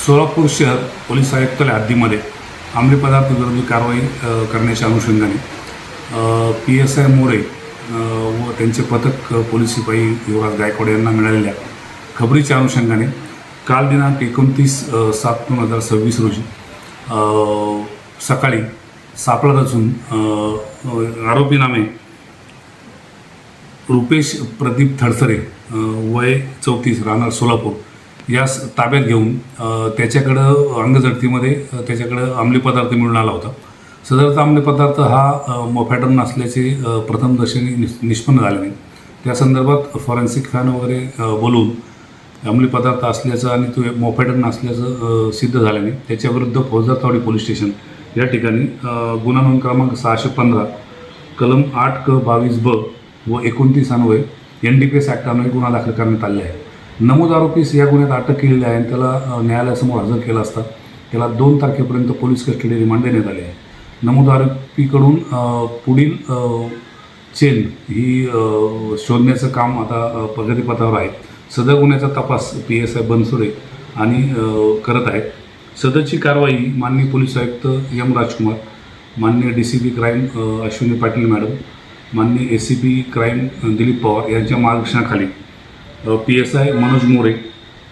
सोलापूर शहर पोलीस आयुक्तालय हद्दीमध्ये अंमली पदार्थ विरोधी कारवाई करण्याच्या अनुषंगाने PSI मोरे व त्यांचे पथक पोलीस शिपाई युवराज गायकवाड यांना मिळालेल्या खबरीच्या अनुषंगाने काल दिनांक 29/7/2026 रोजी सकाळी सापळा रचून आरोपी नामे रुपेश प्रदीप थडसरे वय 34 राहणार सोलापूर यास ताब्यात घेऊन त्याच्याकडं अंगझडतीमध्ये त्याच्याकडं अंमली पदार्थ मिळून आला होता. सदरचा अंमली पदार्थ हा मोफॅडन असल्याचे प्रथमदर्शनी निष्पन्न झाले नाही. त्या संदर्भात फॉरेन्सिक फॅन वगैरे बोलवून अंमली पदार्थ असल्याचं आणि तो मोफॅडन असल्याचं सिद्ध झाल्याने त्याच्याविरुद्ध फौजदारतावडी पोलीस स्टेशन या ठिकाणी गुन्हा नोंद क्रमांक 615 कलम 8क22ब व 29 अन्वये NDPS ॲक्ट अन्वये गुन्हा दाखल करण्यात आलेला आहे. नमूद आरोपीस या गुन्ह्यात अटक केलेली आहे आणि त्याला न्यायालयासमोर हजर केला असता त्याला 2 तारखेपर्यंत पोलीस कस्टडी रिमांड देण्यात आले आहे. नमूद आरोपीकडून पुढील चेन ही शोधण्याचं काम आता प्रगतीपथावर आहे. सदर गुन्ह्याचा तपास PSI बनसोडे आणि करत आहेत. सदरची कारवाई माननीय पोलीस आयुक्त M राजकुमार, माननीय DCP crime Ashwini Patil madam, माननीय ACP क्राईम दिलीप पवार यांच्या मार्गदर्शनाखाली PSI मनोज मोरे,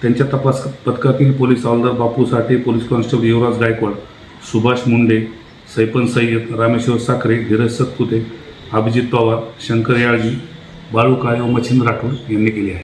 त्यांच्या तपास पथकातील पोलीस हवालदार बापू साठे, पोलीस कॉन्स्टेबल युवराज गायकवाड, सुभाष मुंडे, सैपन सय्यद, रामेश्वर साखरे, धीरज सतपुते, अभिजित पवार, शंकर याळजी, बाळू काळे व मच्छिंद्र राठोड यांनी केली आहे.